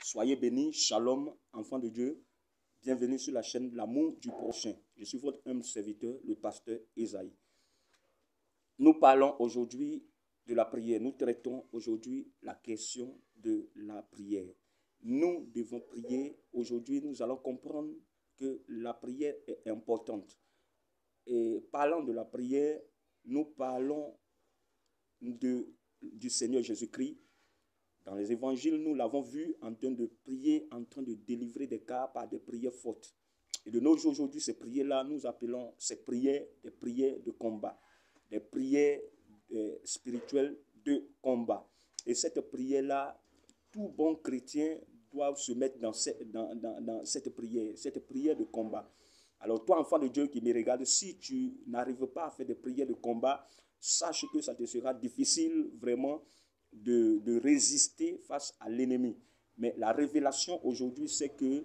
Soyez bénis, shalom, enfants de Dieu. Bienvenue sur la chaîne L'amour du prochain. Je suis votre humble serviteur, le pasteur Esaïe. Nous parlons aujourd'hui de la prière. Nous traitons aujourd'hui la question de la prière. Nous devons prier. Aujourd'hui, nous allons comprendre que la prière est importante. Et parlant de la prière, nous parlons du Seigneur Jésus-Christ. Dans les évangiles, nous l'avons vu en train de prier, en train de délivrer des cas par des prières fortes. Et de nos jours, aujourd'hui, ces prières-là, nous appelons ces prières des prières de combat, des prières spirituelles de combat. Et cette prière-là, tout bon chrétien doit se mettre dans cette prière de combat. Alors toi, enfant de Dieu qui me regarde, si tu n'arrives pas à faire des prières de combat, sache que ça te sera difficile vraiment de résister face à l'ennemi. Mais la révélation aujourd'hui, c'est que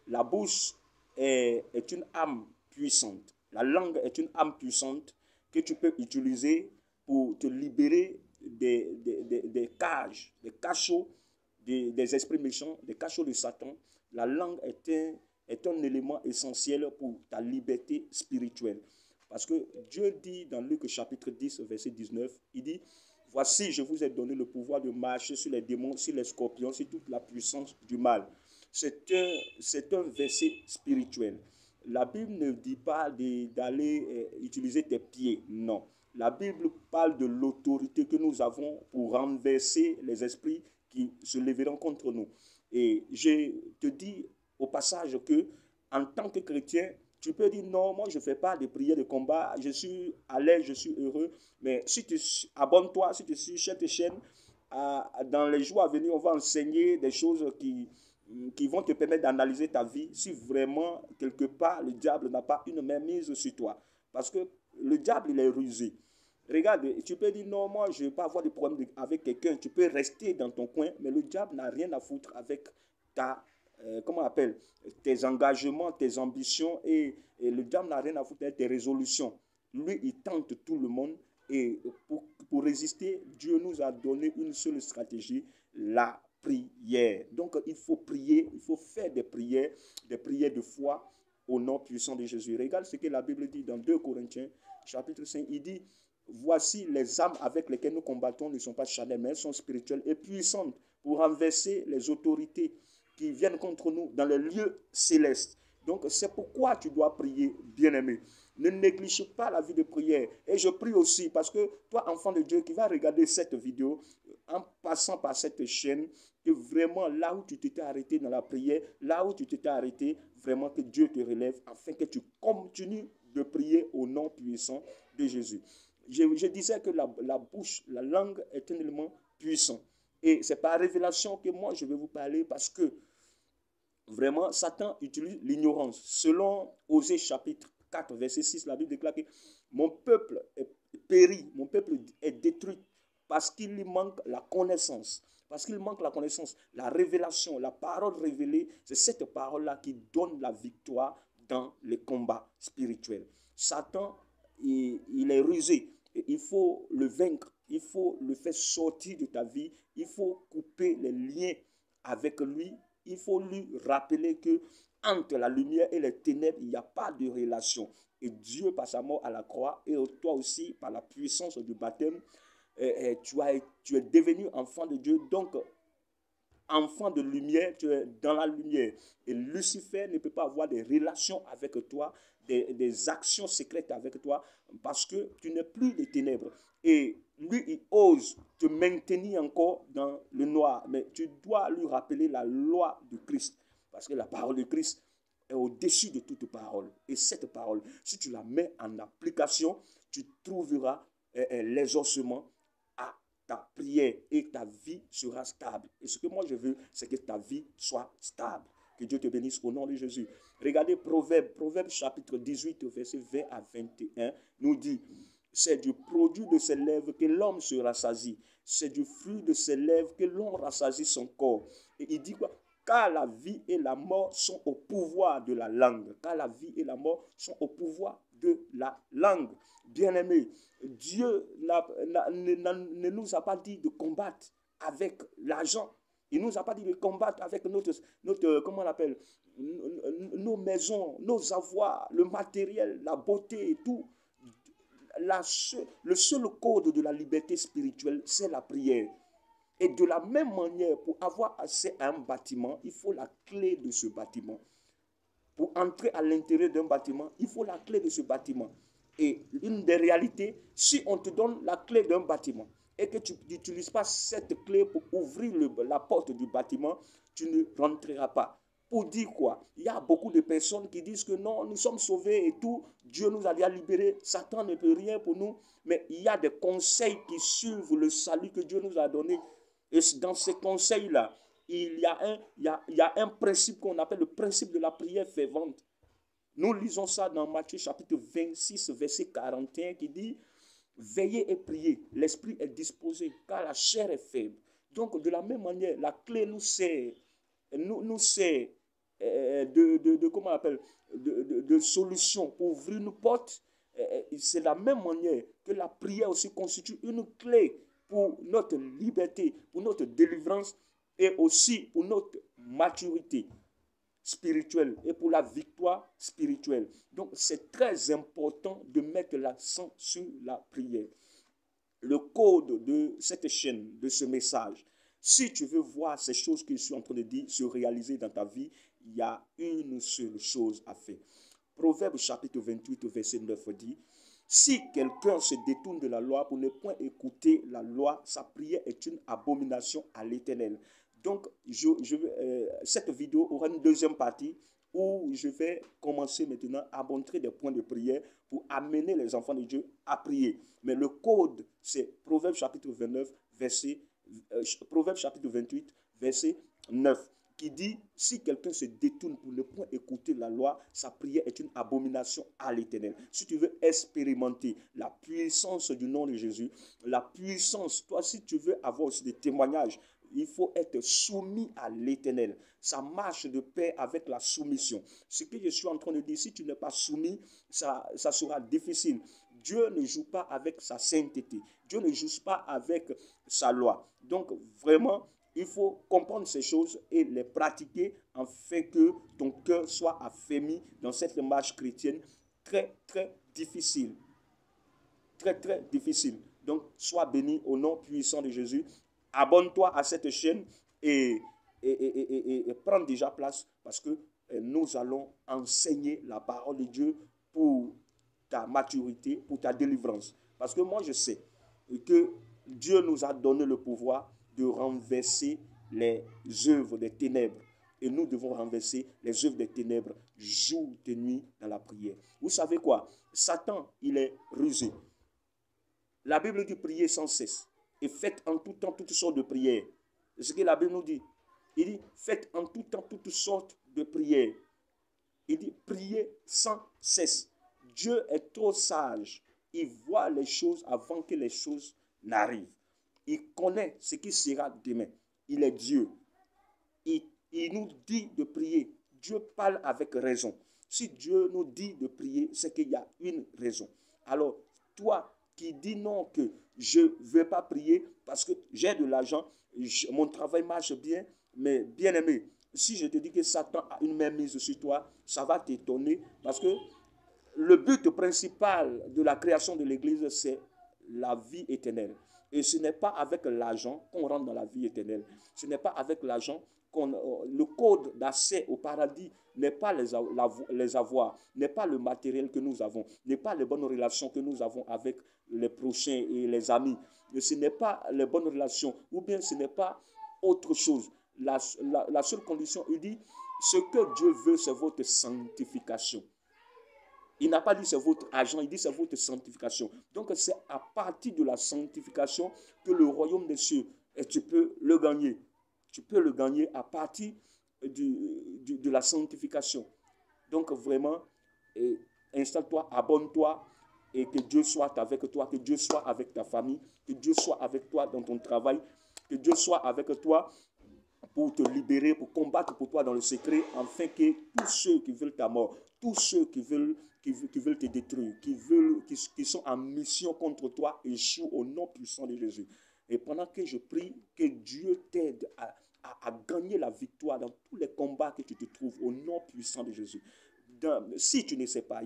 la bouche est une âme puissante. La langue est une âme puissante que tu peux utiliser pour te libérer des cages, des cachots, des esprits méchants, des cachots de Satan. La langue est un élément essentiel pour ta liberté spirituelle. Parce que Dieu dit dans Luc chapitre 10, verset 19, il dit: voici, je vous ai donné le pouvoir de marcher sur les démons, sur les scorpions, sur toute la puissance du mal. C'est un verset spirituel. La Bible ne dit pas d'aller utiliser tes pieds, non. La Bible parle de l'autorité que nous avons pour renverser les esprits qui se lèveront contre nous. Et je te dis au passage que, en tant que chrétien, tu peux dire non, moi je ne fais pas de prières de combat, je suis à l'aise, je suis heureux. Mais si tu abonnes-toi, si tu suis cette chaîne, dans les jours à venir, on va enseigner des choses qui vont te permettre d'analyser ta vie si vraiment, quelque part, le diable n'a pas une mainmise sur toi. Parce que le diable, il est rusé. Regarde, tu peux dire non, moi je ne veux pas avoir de problème avec quelqu'un. Tu peux rester dans ton coin, mais le diable n'a rien à foutre avec comment on appelle, tes engagements, tes ambitions, et le diable n'a rien à foutre avec tes résolutions. Lui, il tente tout le monde, et pour résister, Dieu nous a donné une seule stratégie, la prière. Donc, il faut prier, il faut faire des prières de foi au nom puissant de Jésus. Regarde ce que la Bible dit dans 2 Corinthiens, chapitre 5, il dit: voici, les armes avec lesquelles nous combattons ne sont pas charnelles, mais elles sont spirituelles et puissantes pour renverser les autorités qui viennent contre nous dans les lieux célestes. Donc, c'est pourquoi tu dois prier, bien-aimé. Ne néglige pas la vie de prière. Et je prie aussi parce que toi, enfant de Dieu, qui va regarder cette vidéo, en passant par cette chaîne, que vraiment, là où tu t'étais arrêté dans la prière, là où tu t'étais arrêté, vraiment que Dieu te relève afin que tu continues de prier au nom puissant de Jésus. Je disais que la bouche, la langue est un élément puissant. Et c'est par révélation que moi, je vais vous parler parce que vraiment, Satan utilise l'ignorance. Selon Osée chapitre 4, verset 6, la Bible déclare que mon peuple est péri, mon peuple est détruit parce qu'il lui manque la connaissance. Parce qu'il manque la connaissance, la révélation, la parole révélée, c'est cette parole-là qui donne la victoire dans les combats spirituels. Satan, il est rusé. Il faut le vaincre. Il faut le faire sortir de ta vie. Il faut couper les liens avec lui. Il faut lui rappeler que entre la lumière et les ténèbres, il n'y a pas de relation. Et Dieu, par sa mort à la croix, et toi aussi, par la puissance du baptême, tu es devenu enfant de Dieu. Donc, enfant de lumière, tu es dans la lumière. Et Lucifer ne peut pas avoir des relations avec toi, des actions secrètes avec toi, parce que tu n'es plus des ténèbres. Et lui, il ose te maintenir encore dans le noir. Mais tu dois lui rappeler la loi de Christ. Parce que la parole de Christ est au-dessus de toute parole. Et cette parole, si tu la mets en application, tu trouveras l'exaucement à ta prière et ta vie sera stable. Et ce que moi je veux, c'est que ta vie soit stable. Que Dieu te bénisse au nom de Jésus. Regardez Proverbe chapitre 18, verset 20 à 21, nous dit: c'est du produit de ses lèvres que l'homme se rassasie. C'est du fruit de ses lèvres que l'on rassasie son corps. Et il dit quoi? Car la vie et la mort sont au pouvoir de la langue. Car la vie et la mort sont au pouvoir de la langue. Bien-aimé, Dieu ne nous a pas dit de combattre avec l'argent. Il ne nous a pas dit de combattre avec notre comment on l'appelle, nos maisons, nos avoirs, le matériel, la beauté et tout. Le seul code de la liberté spirituelle, c'est la prière. Et de la même manière, pour avoir accès à un bâtiment, il faut la clé de ce bâtiment. Pour entrer à l'intérieur d'un bâtiment, il faut la clé de ce bâtiment. Et une des réalités, si on te donne la clé d'un bâtiment et que tu n'utilises pas cette clé pour ouvrir la porte du bâtiment, tu ne rentreras pas. Pour dire quoi? Il y a beaucoup de personnes qui disent que non, nous sommes sauvés et tout, Dieu nous a déjà libérés, Satan ne peut rien pour nous, mais il y a des conseils qui suivent le salut que Dieu nous a donné. Et dans ces conseils-là, il y a un principe qu'on appelle le principe de la prière fervente. Nous lisons ça dans Matthieu chapitre 26, verset 41 qui dit « Veillez et priez, l'esprit est disposé, car la chair est faible. » Donc, de la même manière, la clé nous sert comment on appelle, de solution pour ouvrir une porte. C'est la même manière que la prière aussi constitue une clé pour notre liberté, pour notre délivrance et aussi pour notre maturité spirituelle et pour la victoire spirituelle. Donc, c'est très important de mettre l'accent sur la prière. Le code de cette chaîne, de ce message, si tu veux voir ces choses que je suis en train de dire se réaliser dans ta vie, il y a une seule chose à faire. Proverbe chapitre 28, verset 9 dit « Si quelqu'un se détourne de la loi pour ne point écouter la loi, sa prière est une abomination à l'Éternel. » Donc, cette vidéo aura une deuxième partie où je vais commencer maintenant à montrer des points de prière pour amener les enfants de Dieu à prier. Mais le code, c'est Proverbe chapitre 29, Proverbe chapitre 28, verset 9, qui dit, si quelqu'un se détourne pour ne point écouter la loi, sa prière est une abomination à l'Éternel. Si tu veux expérimenter la puissance du nom de Jésus, la puissance, toi, si tu veux avoir aussi des témoignages, il faut être soumis à l'Éternel. Ça marche de pair avec la soumission. Ce que je suis en train de dire, si tu n'es pas soumis, ça sera difficile. Dieu ne joue pas avec sa sainteté. Dieu ne joue pas avec sa loi. Donc, vraiment, il faut comprendre ces choses et les pratiquer afin que ton cœur soit affermi dans cette marche chrétienne très, très difficile. Très, très difficile. Donc, sois béni au nom puissant de Jésus. Abonne-toi à cette chaîne et prends déjà place parce que nous allons enseigner la parole de Dieu pour ta maturité, pour ta délivrance. Parce que moi, je sais que Dieu nous a donné le pouvoir de renverser les œuvres des ténèbres. Et nous devons renverser les œuvres des ténèbres jour et nuit dans la prière. Vous savez quoi? Satan, il est rusé. La Bible dit prier sans cesse. Et faites en tout temps toutes sortes de prières. C'est ce que la Bible nous dit. Il dit, faites en tout temps toutes sortes de prières. Il dit, priez sans cesse. Dieu est trop sage. Il voit les choses avant que les choses n'arrivent. Il connaît ce qui sera demain. Il est Dieu. Il nous dit de prier. Dieu parle avec raison. Si Dieu nous dit de prier, c'est qu'il y a une raison. Alors, toi qui dis non que je ne vais pas prier parce que j'ai de l'argent, mon travail marche bien, mais bien aimé, si je te dis que Satan a une main mise sur toi, ça va t'étonner parce que le but principal de la création de l'Église, c'est la vie éternelle. Et ce n'est pas avec l'argent qu'on rentre dans la vie éternelle. Ce n'est pas avec l'argent le code d'accès au paradis n'est pas les avoirs, n'est pas le matériel que nous avons, n'est pas les bonnes relations que nous avons avec les prochains et les amis. Ce n'est pas les bonnes relations, ou bien ce n'est pas autre chose. La seule condition, il dit, ce que Dieu veut, c'est votre sanctification. Il n'a pas dit c'est votre argent, il dit c'est votre sanctification. Donc c'est à partir de la sanctification que le royaume des cieux, et tu peux le gagner. Tu peux le gagner à partir de la sanctification. Donc vraiment, installe-toi, abonne-toi et que Dieu soit avec toi, que Dieu soit avec ta famille, que Dieu soit avec toi dans ton travail, que Dieu soit avec toi pour te libérer, pour combattre pour toi dans le secret, afin que tous ceux qui veulent ta mort, tous ceux qui veulent te détruire, qui sont en mission contre toi, échouent au nom puissant de Jésus. Et pendant que je prie, que Dieu t'aide à gagner la victoire dans tous les combats que tu te trouves au nom puissant de Jésus. Si tu ne sais pas,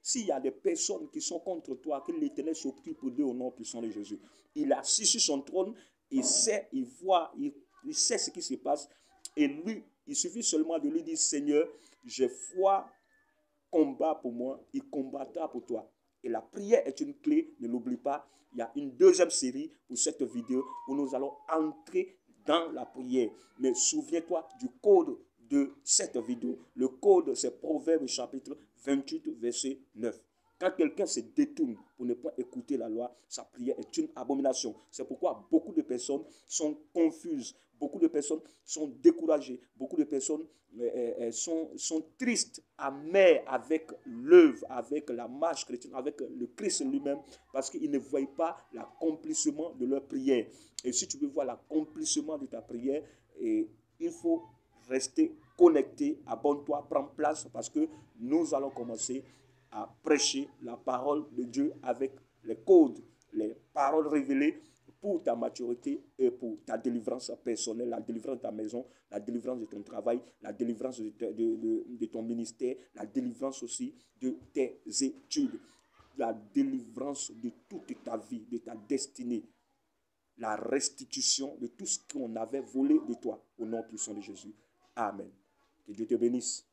s'il y a des personnes qui sont contre toi, que l'Éternel s'occupe d'eux au nom puissant de Jésus. Il est assis sur son trône, il sait, il voit, il sait ce qui se passe. Et lui, il suffit seulement de lui dire, Seigneur, j'ai foi, combat pour moi, il combattra pour toi. Et la prière est une clé, ne l'oublie pas. Il y a une deuxième série pour cette vidéo où nous allons entrer dans la prière. Mais souviens-toi du code de cette vidéo. Le code, c'est Proverbe chapitre 28, verset 9. Quand quelqu'un se détourne pour ne pas écouter la loi, sa prière est une abomination. C'est pourquoi beaucoup de personnes sont confuses, beaucoup de personnes sont découragées, beaucoup de personnes sont tristes, amères avec l'œuvre, avec la marche chrétienne, avec le Christ lui-même, parce qu'ils ne voient pas l'accomplissement de leur prière. Et si tu veux voir l'accomplissement de ta prière, il faut rester connecté, abonne-toi, prends place, parce que nous allons commencer à prêcher la parole de Dieu avec les codes, les paroles révélées pour ta maturité et pour ta délivrance personnelle, la délivrance de ta maison, la délivrance de ton travail, la délivrance de ton ministère, la délivrance aussi de tes études, la délivrance de toute ta vie, de ta destinée, la restitution de tout ce qu'on avait volé de toi, au nom puissant de Jésus. Amen. Que Dieu te bénisse.